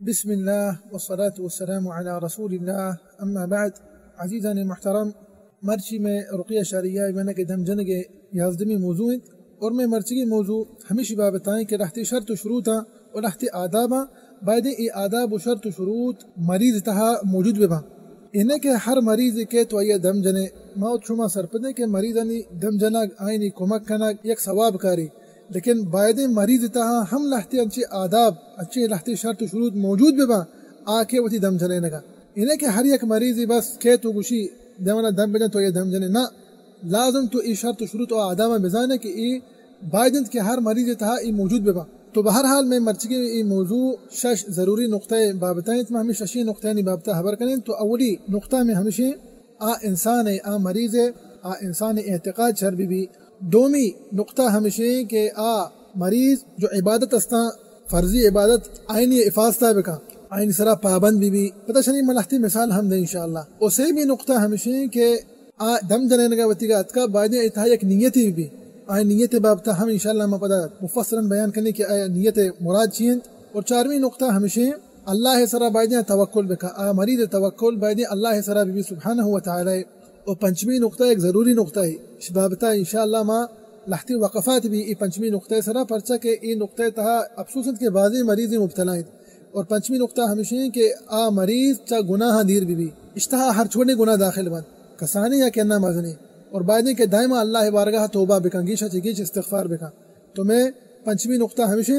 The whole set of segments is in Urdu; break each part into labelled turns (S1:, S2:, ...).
S1: بسم الله والصلاة والسلام على رسول الله اما بعد عزیزان محترم مرچی میں رقیہ شرعیہ میں کہ دم جنگ یازدمی موضوع اور میں مرچی کی موضوع ہمیشہ بابتائیں کہ رہتی شرط و شروط اور رہتی آداب بعد ای آداب و شرط و شروط مریض تہا موجود ببا انہیں کہ ہر مریض کے تو یہ دم جنے موت شما سرپدے کہ مریضانی دم جنگ آئینی کمک کنگ یک ثواب کاری لیکن باید مریض تہا ہم لہتے اچھے آداب اچھے لہتے شرط و شروط موجود ببا آکے وتی دم جنے نگا انہیں کہ ہر یک مریضی بس کہ تو گوشی دمنا دم بجن تو یہ دم جنے نہ لازم تو ای شرط و شروط و آداب بزانے کہ ای باید کہ ہر مریض تہا ای موجود ببا تو بہرحال میں مرچگی ای موضوع شش ضروری نقطہ بابتائیں تو ہمیں ششی نقطہ نہیں بابتا خبر کریں تو اولی نقطہ میں ہمیشہ انسان مریض انسان اعتقاد شر بھی دومی نقطہ ہمیشہ کہ مریض جو عبادت استا فرضی عبادت آئینی افاظتہ بکا آئینی سرا پابند بھی پتہ شنی ملحتی مثال ہم دیں انشاءاللہ اسے بھی نقطہ ہمیشہ کہ دم جنے کا وطیگا اتکا باید اتہا یک نیتی بھی نیت بابتا ہم انشاءاللہ ہم پتہ مفصلا بیان کرنے کی نیت مراد چین اور چارویں نقطہ ہمیشہ اللہ سرا باید توکل بکا مریض توکل باید اللہ سرا بھی سبحانہ و تعالی اور پنچمی نقطہ ایک ضروری نقطہ ہے اس بابتا انشاءاللہ ما لحتی وقفات بھی ای پنچمی نقطہ سرا پرچا کہ ای نقطہ تہا افسوسن کے بعضی مریض مبتلا ہیں اور پنچمی نقطہ ہمیشہ کہ مریض چا گناہ دیر بھی اشتہا ہر چھوڑنے گناہ داخل بند کسانی یا کہنا مزنی اور بعد کہ دائما اللہ بارگاہ توبہ بکا گیشہ چگیش استغفار بکا تو میں پنچمی نقطہ ہمیشہ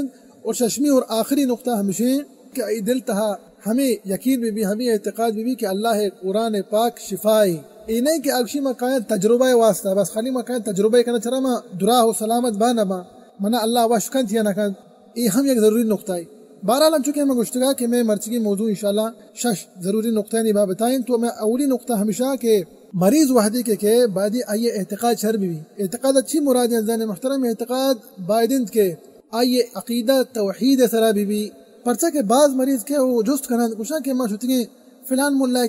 S1: اور ششمی اور آخری نقطہ ہمیشہ کہ ای دل تہا ہمیں یقین بھی ہمیں اعتقاد بھی کہ اللہ قرآن پاک شفائی ای نہیں کہ اگشی مکان تجربہ واسطہ بس خالی مکان تجربہ کرنا چرا ما درا ہو سلامت بانا ما منا اللہ واشکن تھیا نہ کن ای ہم یک ضروری نقطہ ہے بہرحال ہم چکے میں گشتگا کہ میں مرچگی موضوع انشاءاللہ شش ضروری نقطہ نہیں بتائیں تو میں اولی نقطہ ہمیشہ کہ مریض وحدی کے بعد آئیے اعتقاد شر بھی اعتقاد اچھی مراد ہے محترم اعتقاد بائدند کے آئیے عقیدہ توحید سرا بھی پرچہ کے بعض مریض کے وہ جست کرنا کچھ کہ ما شتگیں فلان ملائے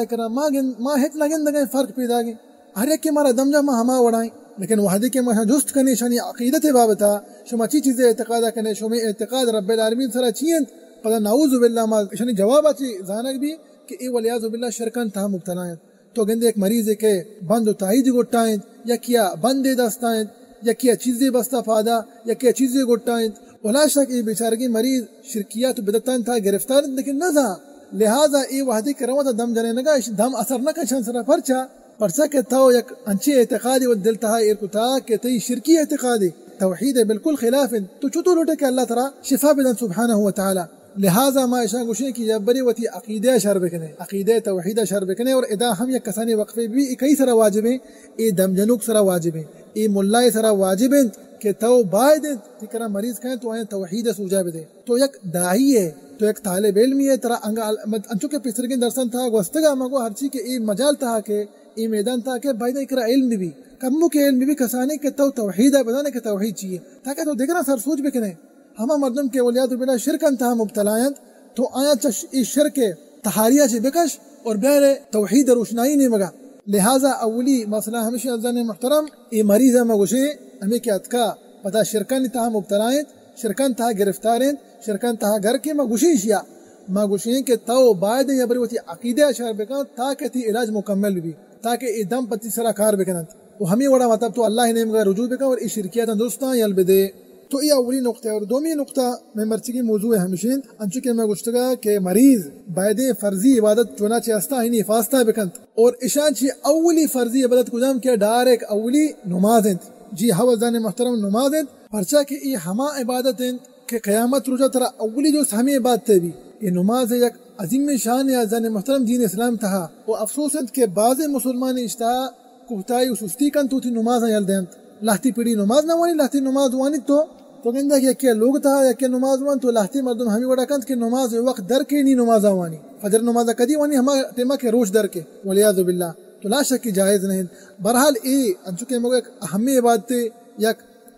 S1: کرا ما ہت لگن دگیں فرق پیدا گئے ہر ایک کے مارا دم جا ما ہما وڑائیں لیکن وحدی کے ما جست کرنے شانی عقیدت بابتا شما اچھی چیزیں اعتقادہ کرنے شما اعتقاد رب العالمین سرا چین پتہ نعوذ باللہ ما شانی جواب اچھی زانک بھی کہ ای ولیاذ باللہ شرکن تہا مبتلا ہیں تو گندے ایک مریض کے بند و تائید گٹائیں یا کیا بندے دستائیں یا کیا چیزیں بستا فادا یا کیا چیزیں گٹائیں ولا شک ای بیچارگی مریض شرکیات و بدعتان تھا گرفتار لیکن نہ تھا لہذا ای وحدی کروا تا دم جنے نگا دم اثر نہ کشان سرا پرچا کہ تھا یک انچی اعتقادی و دل تھا ایرکو تھا کہ تی شرکی اعتقادی توحید بالکل خلاف تو چطور لوٹے کہ اللہ تعالی شفا بدن سبحانہ و تعالی لہذا ما اشان گوشے کی جبری وتی عقیدہ شر بکنے عقیدہ توحید شر بکنے اور ادا ہم یک کسانی وقفے بھی کئی سرا واجب ہیں ای دم جنوک سرا واجب ہیں ای ملائے سرا واجب ہیں کہ تو باید تکرا مریض کہیں تو آئیں توحید سوجا بدے تو یک داعی ہے تو ایک طالب علمی ہے ترا انچو کے پسرگن درسن تھا گوستگا مگو ہر چی کے ای مجال تھا کہ ای میدان تھا کہ باید اکرا علم بھی کمو کے علم بھی کسانے کہ تو توحید ہے بتانے کہ توحید چاہیے تاکہ تو دیکھنا سر سوچ بکنے ہما مردم کے ولیات بنا شرکن تھا مبتلائیں تو آیا چش ای شرک تحاریہ سے بکش اور بیر توحید روشنائی نہیں مگا لہذا اولی مسئلہ ہمیشہ افضان محترم ای مریض مگوشے ہمیں کیا اتکا پتا شرکن تہا مبتلائیں شرکن تہا گرفتاریں شرکن تہا گھر کے مگوشیشیا مگوشیں کہ تو باید یبری وتی عقیدہ شر بکن تاکہ تی علاج مکمل بھی تاکہ ای دم پتی سرا کار بکنند وہ ہمیں وڑا مطلب تو اللہ نے مگا رجوع بکن اور ای شرکیات درستاں یل بدے تو یہ اولی نقطہ اور دومی نقطہ میں مرچگی موضوع ہے ہمیشین انچو کہ میں گشتگا کہ مریض باید فرضی عبادت چونا چاہستا ہی نہیں فاستہ بکند اور اشان چی اولی فرضی عبادت کو جام کیا ڈائریک اولی نماز ہیں جی حوزان محترم نماز ہیں پرچا کہ یہ ہما عبادت ہیں کہ قیامت رجا ترا اولی جو ہمیں عبادت ہے بھی یہ نماز ہے یک عظیم شان یا زن محترم دین اسلام تہا وہ افسوس ہے کہ بعض مسلمان اشتہا کوتاہی و سستی کن تو تھی نماز یل دیں لہتی پڑی نماز نہ وانی لہتی نماز وانی تو گندہ کہ لوگ تھا یا کہ نماز وان تو لہتی مردم ہمیں وڑا کند کہ نماز وقت در کے نہیں نماز وانی فجر نماز کدی وانی ہما ٹیما کے روش در کے ولیاذ باللہ تو لا شک کی جائز نہیں بہرحال ای انچکے مگو ایک اہمی عبادتیں یا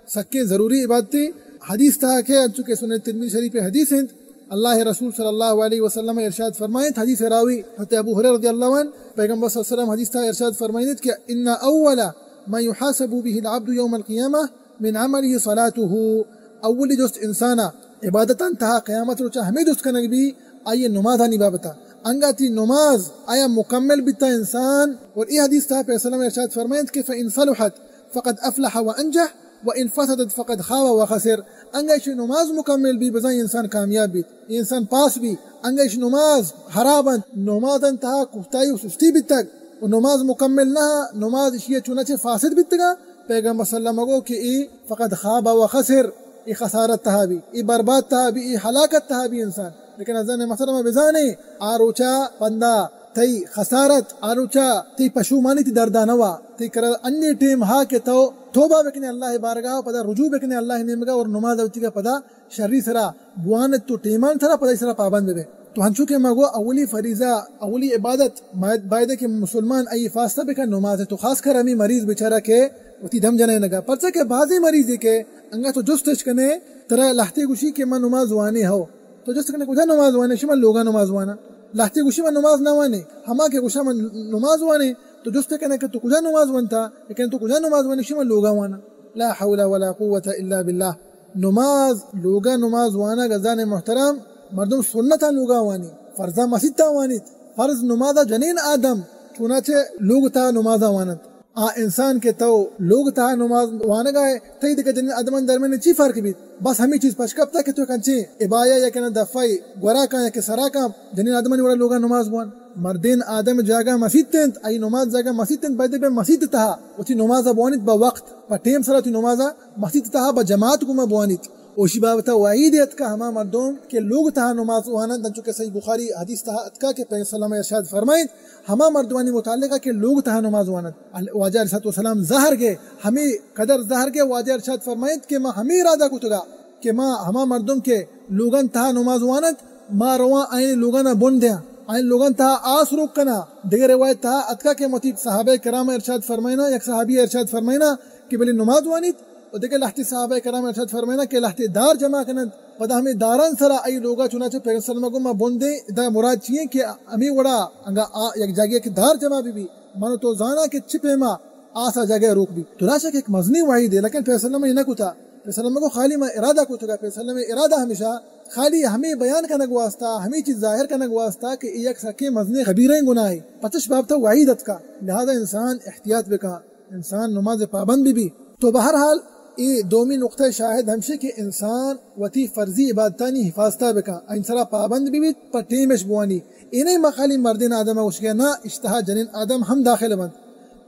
S1: سکے ضروری عبادتیں حدیث تھا کہ انچکے سنن ترمذی شریف حدیث ہیں اللہ رسول صلی اللہ علیہ وسلم ارشاد فرمائیں حدیث راوی حضرت ابو ہریرہ رضی اللہ عنہ پیغمبر صلی اللہ علیہ وسلم حدیث تھا ارشاد فرمائیں کہ ان اول ما يحاسب به العبد يوم القيامه من عمله صلاته اولی جست انسانا عبادتاً تہا قیامت روچا ہمیں دوست کنگ بھی آئیے نماز ہانی بابتا انگا تی نماز آیا مکمل بیتا انسان. اور یہ حدیث تھا پیغمبر صلی اللہ علیہ وسلم ارشاد فرمائند کہ فَإِن صَلُحَتْ فَقَدْ أَفْلَحَ وَأَنْجَحَ وَإِن فَسَدَتْ فَقَدْ خَابَ وَخَسِرَ. انگا نماز مکمل بھی بزائی انسان کامیاب بھی انسان پاس بھی. انگا نماز حرابند نماز انتہا کفتائی و سستی بیتگ و نماز مکمل نہ نماز اشیاء چونچہ فاسد بیتگا پیغمبر صلی اللہ علیہ وسلم کو کہ ای فقد خاب و خسر ای خسارت تہا بھی ای برباد تہا بھی ای ہلاکت تہا بھی انسان. لیکن ازان محترمہ بزانے آروچا پندہ تی خسارت آروچا تی پشومانی تی دردانوا تی کرل انی ٹیم ہا کے توبہ بکنے اللہ بارگاہ پدا رجوع بکنے اللہ نیمگا اور نماز اوتی کا پدا شرری سرا بوانت تو ٹیمان سرا پدا سرا پابند بے. تو ہنچو کہ مگو اولی فریضہ اولی عبادت باید کہ مسلمان ای فاستہ بکا نماز ہے. تو خاص کر ہمیں مریض بیچارہ کے وتی دم جنے نگا پرچہ کہ بعضی مریضی کے انگا تو جستش کنے ترہ لحتی گوشی کہ من نماز وانی ہو تو جست کنے کجا نماز وانے شما لوگا نماز وانا لحتی گوشی من نماز نہ وانے ہما کے گوشا من نماز وانے تو جست کنے کہ تو کجا نماز وانتا لیکن تو کجا نماز وانے شما لوگا وانا. لا حول ولا قوة الا باللہ. نماز لوگا نماز وانا گزان محترم مردم سنتا لوگا وانی فرضا مسیدتا وانیت فرض نمازا جنین آدم چونچہ لوگ تا نمازا وانت انسان کے تو لوگ تا نماز وانگا ہے تی دیکھا جنین آدمان درمیان چی فرق بیت بس ہمیں چیز پشکب تا کہ تو کنچی عبایا یا کنا دفعی گورا کا یا کہ سرا کا جنین آدمان وڑا لوگا نماز وان مردین آدم جاگا مسجد تنت ای نماز جاگا مسجد تنت بیدے بے مسجد تہا وچی نمازا بوانیت با وقت با ٹیم سرا تی نمازا مسجد تہا با جماعت کو ما بوانیت. اوشی بابتا وعیدیت کا ہما مردم کہ لوگ تہا نماز وانند دن چکے صحیح بخاری حدیث تہا اتکا کہ پیغمبر صلی اللہ علیہ وسلم ارشاد فرمائیں ہما مردوانی متعلقہ کہ لوگ تہا نماز وانند واجہ علیہ السلام ظاہر گئے ہمیں قدر ظاہر گئے واجہ ارشاد فرمائیں کہ ما ہمیں ارادہ کو تگا کہ ما ہما مردم کے لوگن تہا نماز وانند ما رواں آئین لوگن بن دیا آئین لوگن تہا آس روک کنا. دیگر روایت تہا اتکا کہ مطیب صحابہ کرام ارشاد فرمائنا یک صحابی ارشاد فرمائنا کہ بلی نماز وانید اور دیکھے لحتی صحابہ کرام ارشاد فرمائنا کہ لحتی دار جمع کنند پدا ہمیں داران سرا ای لوگا چنانچہ پیغمبر صلی اللہ علیہ وسلم کو ما بندے دا مراد چیئے کہ ہمیں وڑا انگا یک جاگے کہ دار جمع بھی منو تو زانا کہ چپے ما آسا جگہ روک بھی. تو ناشک ایک مزنی وعید ہے لیکن پیغمبر صلی اللہ علیہ وسلم نے کتا پیغمبر صلی اللہ علیہ وسلم کو خالی ما ارادہ کو تگا پیغمبر صلی اللہ علیہ وسلم ارادہ ہمیشہ خالی ہمیں بیان کنگ واسطہ ہمیں چیز ظاہر کنگ واسطہ کہ یک سکے مزنی خبیریں گناہ پتش بابتا وعیدت کا لہذا انسان احتیاط بکا انسان نماز پابند بھی. تو بہرحال ای دومی نقطہ شاہد ہمشہ کہ انسان وتی فرضی عبادتانی حفاظتہ بکا انسرا پابند بھی پر ٹیمش بوانی انہیں مخالی مردین آدم اوشکے نا اشتہا جنین آدم ہم داخل بند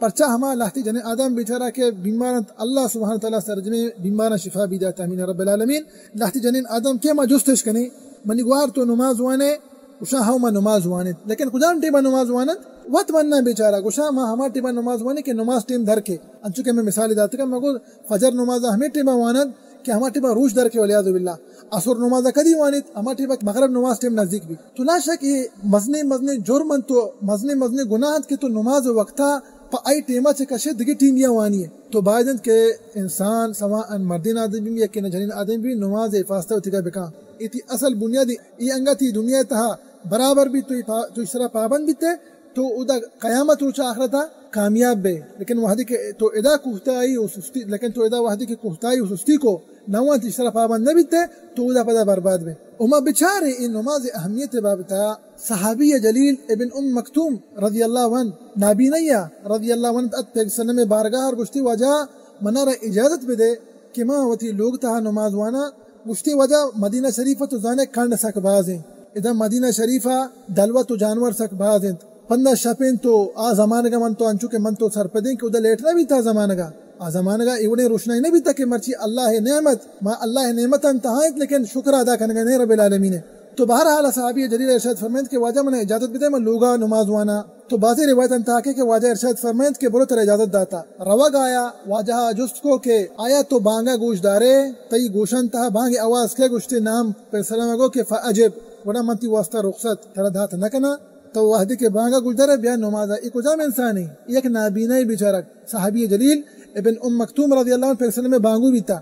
S1: پرچہ ہما لہتی جنین آدم بیچارہ کے بیمارت اللہ سبحانہ تعالیٰ سرجمے بیمارہ شفا بھی داتا امین رب العالمین. لہتی جنین آدم کے ما جستش کنی منی گوار تو نماز وانے گوشا ہاں ما نماز وانت لیکن کجان ٹیبا نماز وانت وقت مننا بیچارہ گوشا ما ہما ٹیبا نماز وانے کہ نماز ٹیم دھر کے انچو کہ میں مثالی داتا کہ میں فجر نماز ہمیں ٹیبا وانت کہ ہما ٹیبا روش در کے ولیاذ باللہ عصر نماز کدی وانت ہما ٹیبا مغرب نماز ٹیم نزدیک بھی. تو لا شک یہ مزنے جرمن تو مزنے گناہت کے تو نماز وقتا پا ای ٹیما چے کشے دگی ٹیمیا وانی ہے. تو باید کہ انسان سواء مردین آدم بھی یا کہ جنین آدم بھی نماز حفاظتہ اتگا بکا ایتی اصل بنیادی ای انگا تی دنیا تہا برابر بھی تو اس طرح پابند بھی تے تو ادا قیامت روچا آخرتا کامیاب بے. لیکن وحدی کے تو ادا کوہتائی و سستی لیکن تو ادا وحدی کے کوہتائی و سستی کو نوان اس طرح پابند نہ بھی تے تو ادا پدا برباد بے. اما بچارے ان نماز اہمیت بابتا صحابی جلیل ابن مکتوم رضی اللہ عنہ نابینیہ رضی اللہ عنہ ات پیغمبر صلی اللہ علیہ وسلم بارگاہ اور گشتی وجہ منارہ اجازت بدے کہ ماں وتی لوگ تہا نماز وانا گشتی وجہ مدینہ شریفہ تو زانے کھنڈ سک باز ہیں ادھا مدینہ شریفہ دلوہ تو جانور سک باز ہیں پندہ شپین تو آ زمانہ کا من تو انچو کے من تو سر پدیں کہ ادھا لیٹنا بھی تھا زمانہ کا زمانہ کا ایوڑے روشنائی نہیں بھی تھا کہ مرچی اللہ نعمت ما اللہ نعمت انتہائیت لیکن شکر ادا کرنے نہیں رب العالمین ہے. تو بہرحال صحابی جلیل ارشاد فرمائند کہ واجہ منہ اجازت بھی دے میں لوگا نماز وانا. تو بعضی روایت انتہا کہ واجہ ارشاد فرمائند کہ برو تر اجازت داتا روگ آیا واجہ جست کو کہ آیا تو بانگا گوش دارے تی گوشن تہا بانگی آواز کے گوشتے نام پر سلام گو کہ فعجب وڑا منتی واسطہ رخصت ترہ دھات نکنا تو وحدی کے بانگا گوش دارے بیان نمازہ ایک اجام انسانی ایک نابینائی بیچارک صحابی جلیل ابن مکتوم رضی اللہ عنہ پھر سلم بانگو بیتا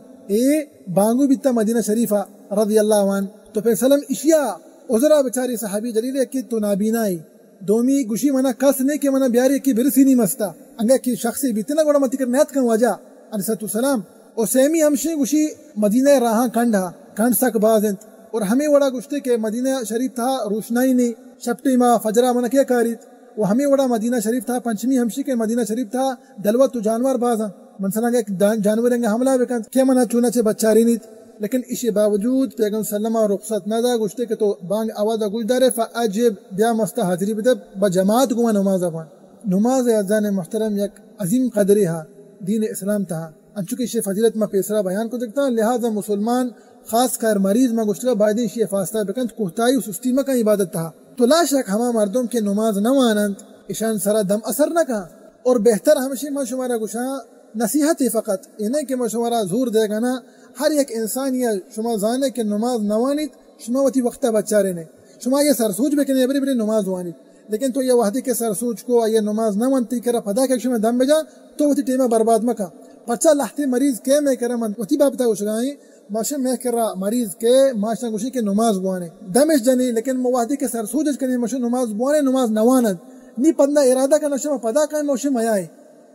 S1: بانگو بیتا مدینہ شریفہ رضی اللہ عنہ. تو پھر سلم اشیاء عذرہ بچاری صحابی جلیل کی تو نابینائی دومی گوشی منا کس نے کہ منا بیاری کی برسی نہیں مستا انگا کی شخصی بیتنا گوڑا متی کر نیت کن واجہ علیہ السلام اور سیمی ہمشی گوشی مدینہ راہاں کنڈا کنڈ سک باز ہیں اور ہمیں وڑا گشتے کہ مدینہ شریف تھا روشنائی نہیں شپٹی ما فجرہ من کیا کاریت وہ ہمیں وڑا مدینہ شریف تھا پنچمی ہمشی کے مدینہ شریف تھا دلوت تو جانور باز ہیں منسلنگ ایک جانور انگا حملہ بکن کیا منہ چونا چے بچاری نیت لیکن اسی باوجود پیغمبر صلی اللہ علیہ وسلم رخصت نہ دا گشتے کہ تو بانگ آوازہ گوشدارے فاجب بیا مستا حاضری بدے بجماعت گوہ نماز افان نماز عزیزان محترم یک عظیم قدری ہا دین اسلام تھا انچوکی شی فضیلت میں پیسرا بیان کو دیکھتا لہذا مسلمان خاص کر مریض میں گشتگا بائدین شی فاستہ بکن کوہتائی و سستی میں کا عبادت تھا تو لا شک ہما مردم کے نماز نہ مانند اشان سرا دم اثر نہ کہا اور بہتر ہمشی میں شمارا گشا نصیحت فقط انہیں کہ میں شمارا زور دے گا نا ہر ایک انسان یا شما زانے کہ نماز نوانیت شما وتی وقتہ بچارے نے شما یہ سرسوچ بکنے بری بری نماز وانیت لیکن تو یہ وحدی کے سرسوچ کو یہ نماز نہ منتی کرا پدا کہ شما دم بجا تو وتی ٹیمہ برباد مکا پچا لحتے مریض کے میں کرا من وتی بابتا گوشگائیں ماشا میں کرا مریض کے ماشا گوشی کے نماز بوانے دمش جنی لیکن موحدی کے سرسوچ کرنے ماشا نماز بوانے نماز نواند نی پندہ ارادہ کا نشما پدا کا موشی میائے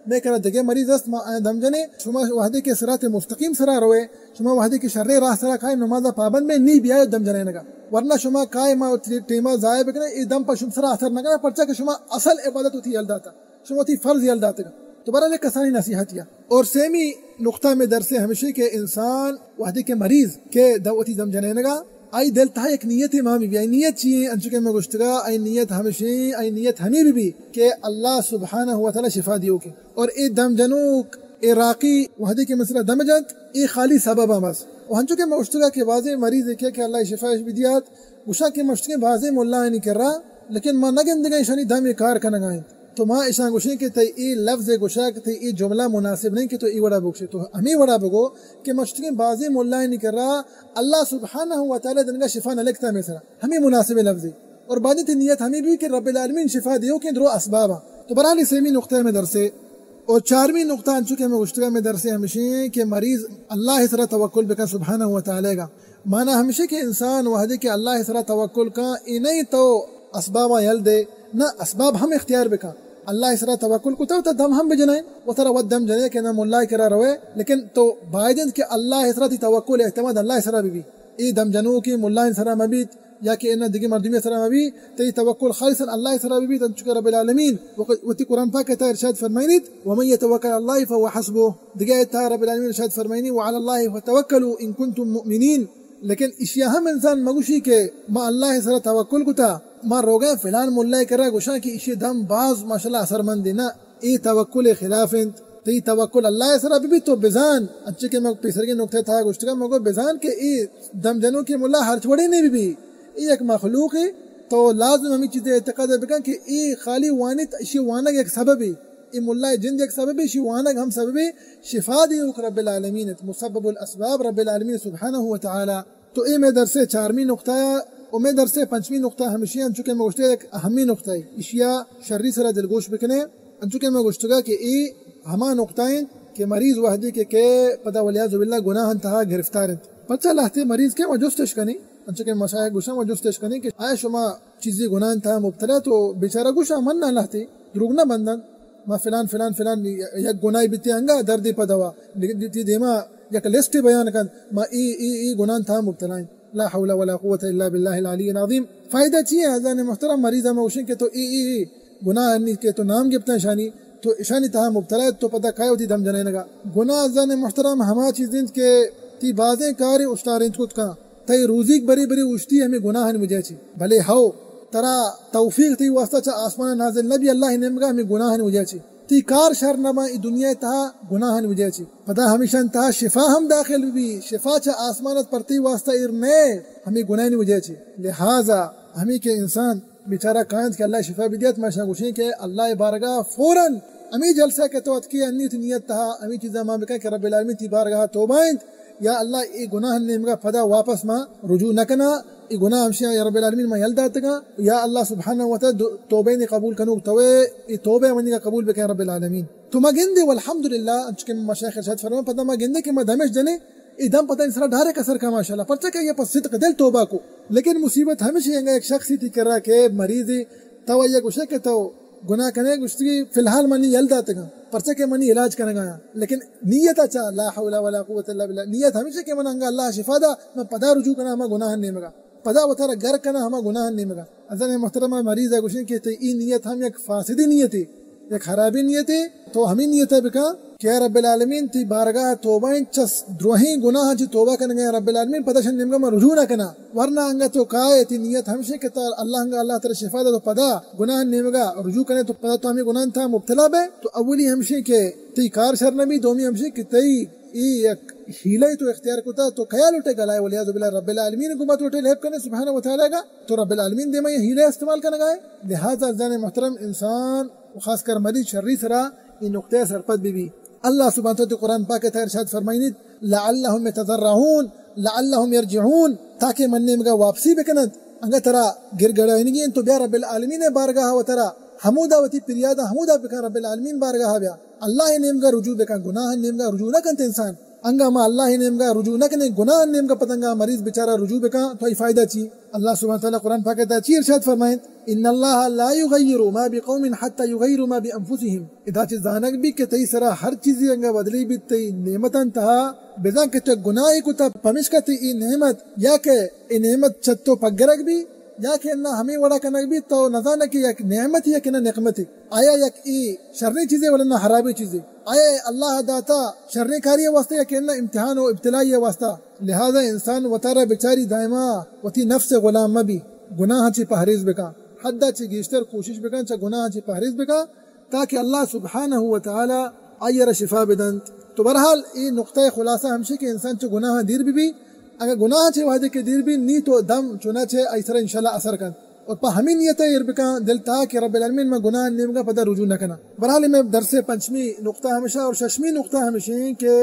S1: میں کرا دگے مریض است دم جنے شما وحدی کے صراط مستقیم سرا روئے شما وحدی کے شر راہ سرا کھائے نماز پابند میں نی بیائے دم جنے نگا ورنہ شما کھائے ما ٹیمہ ضائع بکنے ای دم پر شما سرا اثر نگا پرچا کہ شما اصل عبادت ہوتی یلداتا شما تی فرض یلداتا تو برای کسانی نصیحت یا اور سیمی نقطہ میں درس ہمیشہ کے انسان وحدی کے مریض کے دوتی دم جنے نگا آئی دل تھا ایک نیت امامی بھی آئی نیت چیئے انچکے میں گشتگا آئی نیت ہمیشہ آئی نیت ہمیں بھی کہ اللہ سبحانہ وتعالی شفا دیو کے اور اے دم جنوک اے راقی وحدی کے مسئلہ دم جنت اے خالی سبب بس اور انچکے میں گشتگا کے واضح مریض ہے کہ اللہ شفا بھی دیات گشا کے مشتگے واضح مولا نہیں کر رہا لیکن ماں نگن دگا شانی دم کار کنگائیں تو ماں ایشان گوشیں کہ تی ای لفظ گوشا کہ تی ای جملہ مناسب نہیں کہ تو ای وڑا بکشے تو ہمیں وڑا بگو کہ مشتگیں بازی مولا نہیں کر رہا اللہ سبحانہ وتعالی دنگا شفا نہ لکھتا میں سرا ہمیں مناسب لفظی اور بعدی تی نیت ہمیں بھی کہ رب العالمین شفا دیو کہ درو اسبابا تو برحالی سیمی نقطہ میں درسے اور چارویں نقطہ انچکے میں گشتگا میں درسے ہمیشہ کہ مریض اللہ سرا توکل بکا سبحانہ وتعالی گا مانا ہمیشہ کہ انسان وحدی کہ اللہ سرا توکل کا انہیں تو اسبابا یل دے نہ اسباب ہم اختیار بکا اللہ سرا توکل کو تو دم ہم بجنائیں وہ ترا ود دم جنے کہ نہ مولا کرا روے لیکن تو بائدن کہ اللہ سرا تی توکل اعتماد اللہ سرا بھی ای دم جنو کی مولا سرا مبیت یا کہ انہ دگی مردمی سرا مبی تی توکل خالصا اللہ سرا بھی تن چکر رب العالمین وتی قرآن پاک کہتا ہے ارشاد فرمائنیت ومن يتوکل اللہ فهو حسبه دگی تا رب العالمین ارشاد فرمائنی وعلى الله فتوکلوا ان کنتم مؤمنین لیکن اشیاء ہم انسان مگوشی کہ ما اللہ سرا توکل کو تا ما روگے فلان ملہ کرا گوشا کہ اشی دم باز ماشاءاللہ اثر مند نا ای توکل خلاف انت تی توکل اللہ سرا بھی تو بزان اچھے کہ میں پیسر کے نقطے تھا گوشتگا مگو بزان کہ ای دم جنو کی ملہ ہر چھوڑے نہیں بھی ای ایک مخلوق ہے تو لازم ہمیں چیزیں اعتقاد بکن کہ ای خالی وانت اشی وانگ ایک سبب ہے ای ملہ جند ایک سبب ہے اشی وانگ ہم سبب ہے شفا دیوک رب العالمین مسبب الاسباب رب العالمین سبحانہ وتعالی تو ای میں درس چارمی نقطہ اور میں درس پنچمی نقطہ ہمیشہ انچکے میں گوشتے ایک اہمی نقطہ ہے اشیاء شرری سرا دلگوش بکنے انچکے میں گوشتگا کہ ای ہما نقطائیں کہ مریض وحدی کے پدا ولیعظ باللہ گناہ انتہا گرفتار ہیں پچھا لاہتے مریض کے وجوستش کنی انچکے مشاہد گوشا وجوستش کنی کہ آئے شما چیزی گناہ انتہا مبتلا تو بیچارہ گوشا من نہ لاہتے دروگ نہ بندن ما فلان فلان فلان یک گناہی بیتی انگا دردی پدوا دیتی دیما یک لسٹ بیان کن ما ای گناہ انتہا مبتلا ہیں لا حول ولا قوة الا بالله العلی العظیم فائدہ چیئے حضران محترم مریضہ میں اوشن کہ تو ای گناہ انی کہ تو نام گپتا شانی تو شانی تہا مبتلا ہے تو پتہ کھائے ہوتی دم جنے لگا گناہ حضران محترم ہما چیزیں کہ تی بازیں کاری اشتاریں خود کا تی روزیک بری بری اشتی ہمیں گناہ مجھے چی بھلے ہو ترا توفیق تی واسطہ چا آسمان نازل نبی اللہ نمگا ہمیں گناہ مجھے چی تی کار شر نما ای دنیا تہا گناہ مجھے چی پتہ ہمیشہ تہا شفا ہم داخل بھی شفا چا آسمانت پرتی واسطہ ارنے ہمیں گناہ مجھے چی لہذا ہمیں کہ انسان بیچارہ کائنت کہ اللہ شفا بھی دیت ماشاء گوشیں کہ اللہ بارگاہ فوراً امی جلسہ کے تو اتکی انیت نیت تہا امی چیزا ماں بکا کہ رب العالمین تی بارگاہ توبائند یا اللہ ای گناہ نمگا پدا واپس ما رجوع نکنا ای گناہ ہمشہ یا رب العالمین ما یلداتگا یا اللہ سبحانہ وتعالی توبین قبول کنوک توے ای توبہ منی کا قبول بکن رب العالمین تو ما گندے والحمدللہ انچکے مشایخ ارشاد فرمان پتا ما گندے کہ ما دمش جنے ای دم پتہ انسان ڈھارے کسر کا ماشاءاللہ پرچہ کہ یہ پس صدق دل توبہ کو لیکن مصیبت ہمیشہ یہ ایک شخصی تھی کر رہا کہ مریضی تو یہ گوشے کہ تو گناہ کرنے گشتگی فی الحال منی یلداتگا پرچہ کے منی علاج کرنے گایا لیکن نیت اچھا لا حول ولا قوت الا باللہ نیت ہمیشہ کے منانگا اللہ شفا دا میں پدا رجوع کرنا ہما گناہ نہیں مگا پدا وطارا گر کرنا ہما گناہ نہیں مگا ازن محترمہ مریض ہے گوشن کہ ای نیت ہم یک فاسدی نیت ہے یک خرابی نیت ہے تو ہمیں نیت ہے بکا کہ رب العالمین تی بارگاہ توبہ چس دروہیں گناہ چی توبہ کرنے گئے رب العالمین پتہ شن نمگا میں رجوع نہ کنا ورنہ انگا تو کائے تی نیت ہمشہ کہ اللہ تعالی شفا دا تو پدا گناہ نمگا رجوع کرنے تو پدا تو ہمیں گناہ تھا مبتلا بے تو اولی ہمشہ کہ تی کار شر نبی دومی ہمشہ کہ تی ایک ہیلے تو اختیار کوتا تو خیال اٹھے گلائے ولیعذ باللہ رب العالمین کو بات اٹھے لہب کرنے سبحانہ وتعالی کا تو رب العالمین دے میں یہ ہیلے استعمال کرنے گئے لہذا جانے محترم انسان خاص کر مریض شرری سرا یہ نقطۂ سرپت بھی اللہ سبحانہ وتعالی قرآن پاک ہے ارشاد فرمائنی لعلہم یتضرعون لعلہم یرجعون تاکہ مننے مگا واپسی بکنند انگا ترا گرگڑائنگی تو بیا رب العالمین بارگاہ و ترا حمودہ وتی پریادہ حمودہ بکا رب العالمین بارگاہ بیا اللہ نیم گا رجوع بکا گناہ نیم گا رجوع نہ کنت انسان انگا ما اللہ نیم گا رجوع نہ کنے گناہ نیم گا پتنگا مریض بیچارہ رجوع بکا تو ای فائدہ چی اللہ سبحانہ وتعالی قرآن پاک ہے چی ارشاد فرمائیں ان اللہ لا یغیر ما بقوم حتی یغیر ما بانفسهم ادا چیز زانک بھی کہ تی سرا ہر چیزی انگا بدلی بھی تی نعمتاً تہا بزان کہ تی گناہی کو تا پمشکا تی ای نعمت یا کہ ای نعمت چتو پگرک بھی یا کہ انہا ہمیں وڑا کنک بھی تو نظانا کہ یک نعمت یا کہ نہ نقمت ہے آیا یک ای شرنی چیزیں ولنہ حرابی چیزیں آیا اللہ داتا شرنی کاری واسطہ یا کہ انہا امتحان و ابتلائی واسطہ لہذا انسان وطارہ بچاری دائما وتی نفس غلام مبی گناہ چی پہریز بکا حدہ چی گیشتر کوشش بکا چا گناہ چی پہریز بکا تاکہ اللہ سبحانہ وتعالی آئیر شفا بدنت تو برحال ای نقطہ خلاصہ ہمشہ کہ انسان چا گناہ دیر بھی اگر گناہ چھے وعدے کے دیر بھی نی تو دم چنا چھے ایسر انشاءاللہ اثر کن اور پا ہمیں نیت ہے اربکا دل تا کہ رب العالمین میں گناہ نیمگا پدا رجوع نہ کنا برحال میں درس پنچمی نقطہ ہمیشہ اور ششمی نقطہ ہمیشہ کہ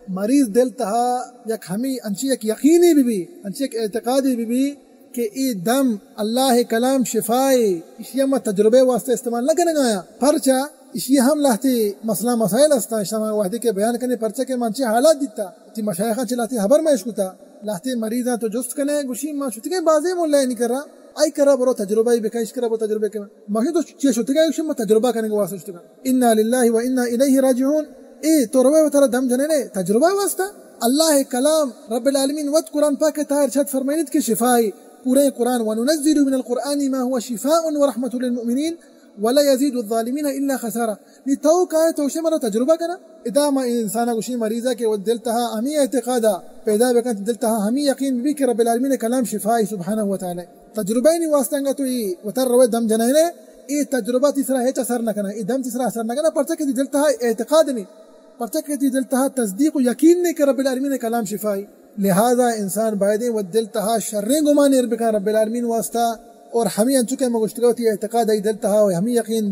S1: مریض دل تہا یک ہمیں انچی ایک یقینی بھی انچی ایک اعتقادی بھی کہ ای دم اللہ کلام شفائی اسی ہم تجربے واسطے استعمال نہ کرنے گایا پرچا اسی ہم لہتی مسئلہ مسائل استا شما وحدی کے بیان کرنے پرچا کے منچی حالات دیتا تی مشایخہ چلاتی حبر میں اشکتا لہتے مریضاں تو جست کنے گوشی ما شتگے بازے مولا نہیں کر رہا آئی کرا برو تجربہ ہی بکا اشکرا برو تجربہ کرا مخی تو چیئے شتگے گوشی ما تجربہ کرنے گا واسطہ شتگا انا للہ و انا الیہ راجعون اے تو روے و ترہ دم جننے تجربہ واسطہ اللہ کلام رب العالمین ود قرآن پاک تا ارشاد فرمائنید کے شفائی پورے قرآن وننزل من القرآن ما هو شفاء ورحمة للمؤمنین ولا يزيد الظالمين الا خسارا لتو کائے تو اسے مرا تجربہ کرا ادا ما انسانا گوشی مریضہ کے وہ دل تہا ہمیں اعتقادا پیدا بکن دل تہا ہمیں یقین بھی کہ رب العالمین کلام شفائی سبحانہ وتعالی تجربہ نہیں واسطہ گا تو ای وتر روے دم جنائنے ای تجربہ تیسرا ہے اثر نہ کرنا ای دم تیسرا اثر نہ کرنا پرچہ کہ دل تہا اعتقاد نہیں پرچہ کہ دل تہا تصدیق و یقین نہیں کہ رب العالمین کلام شفائی لہذا انسان باید و دل تہا شریں گمانے ربکا رب العالمین واسطہ اور ہمیں انچکے مگشتگوتی اعتقاد ای دل تہا ہمیں یقین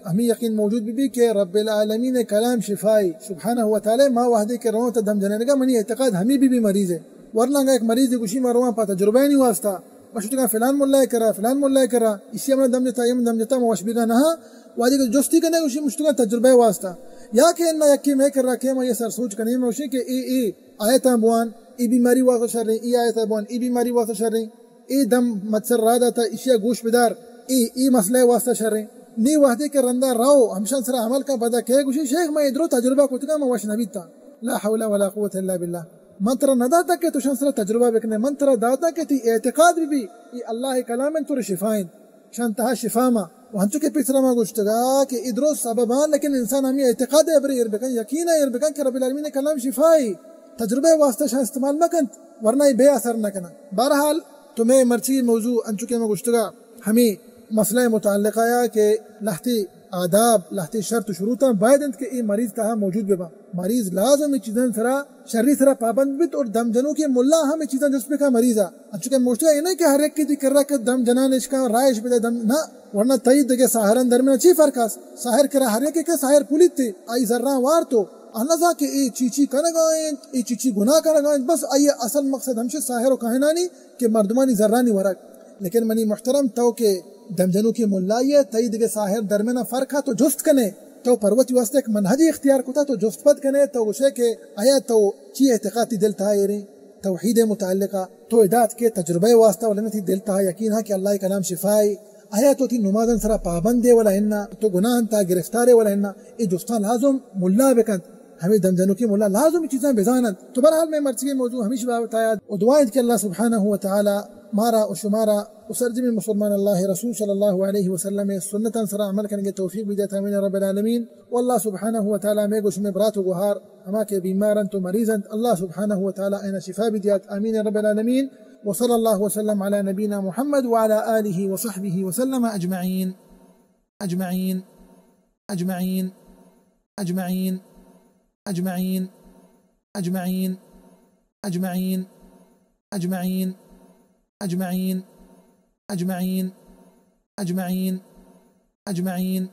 S1: ہمیں یقین موجود بھی کہ رب العالمین کلام شفائی سبحانہ وتعالی ما وحدے کے روان تا دم جننے گا منی اعتقاد ہمیں بھی مریض ہے ورنہ گا ایک مریض گوشی میں روان پا تجربہ نہیں واسطہ مشتگا فلان ملائے کرا اسی ہمیں دم جتا یم دم جتا موشبگا نہا وحدے کے جستی کرنے گوشی مشتگا تجربہ واسطہ یا کہ انہا یکی میں کر رہا کہ میں یہ سر سوچ کرنے میں وشی کہ ای آیتا بوان ای بیماری واسطہ شر رہی ای آیتا بوان ای بیماری واسطہ شر رہی ای دم متسر رادا تا اشیاء گوش بدار ای مسئلہ واسطہ شر رہی نی وحدے کے رندہ راو ہمشان سر عمل کا بدا کہ گوشی شیخ میں ادرو تجربہ کتگا میں وش نبی تا لا حول ولا قوت الا باللہ منتر نہ داتا کہ تو شان سر تجربہ بکنے منتر داتا کہ تی اعتقاد بھی ای اللہ کلام تو شفائن شان تہا شفاما وہنچو کے پیسرا ما گوشتگا کہ ادرو سببان لیکن انسان ہمیں اعتقاد ابری اربکن یقین اربکن کہ رب العالمین کلام شفائی تجربہ واسطہ شان استعمال مکن ورنہ بے اثر نہ کنا بہرحال تو میں مرچی موضوع انچکے میں گشتگا ہمیں مسئلہ متعلقہ یا کہ لہتی آداب لہتی شرط شروطاں باید انت کہ ای مریض تہا موجود بے با مریض لازم ای چیزیں سرا شرری سرا پابند بیت اور دم جنوں کے ملا ہم ای چیزیں جس پہ کا مریضا انچکے موشتگا یہ نہیں کہ ہر ایک کی دی کر رہا کہ دم جنان اشکا رائش بدے دم نہ ورنہ تایید دے ساہران درمیان چی فرق ہے ساہر کرا ہر ایک کہ ساہر پولیت تھی آئی ذران وار تو احنزا کہ ای چیچی کنگائیں ای چیچی گناہ کنگائیں بس آئیے اصل مقصد ہمشہ ساہر و کہنانی کہ مردمانی ذرانی ورک لیکن منی محترم تو کہ دمجنو کی ملائیے تایید کے ساہر درمیان فرق ہے تو جست کنے تو پروتی واسطے ایک منہجی اختیار کتا تو جست پد کنے تو اسے کہ آیا تو چی اعتقادی دل تھا یہ توحید متعلقہ تو ادات کے تجربہ واسطہ ولنتی دل تھا یقین ہے کہ اللہ کا نام شفائی آیا تو تھی نمازن سرا پابند ہے ولا ہننا تو گناہ تا گرفتار ہے ولا ہننا اے دوستان لازم ملا بکن ہمیں دمجنوں کی مولا لازم چیزیں بزانن. تو بہرحال میں مرچی موضوع ہمیشہ بتایا اور دعائیں کہ اللہ سبحانہ و تعالی مارا و شمارا وسرجم مسلمان اللہ رسول صلی اللہ علیہ وسلم سنتا سرا عمل کرنے کے توفیق بھی دیتا ہے رب العالمین. واللہ سبحانہ و تعالی میں گوش میں برات و گہار ہما کے بیمارن تو مریضن اللہ سبحانہ و تعالی اینا شفا بھی دیات آمین رب العالمین. وصلی اللہ وسلم علی نبینا محمد وعلى آلہ وصحبہ وسلم اجمعین اجمعین اجمعین اجمعین اجمعین اجمعین اجمعین اجمعین اجمعین اجمعین اجمعین اجمعین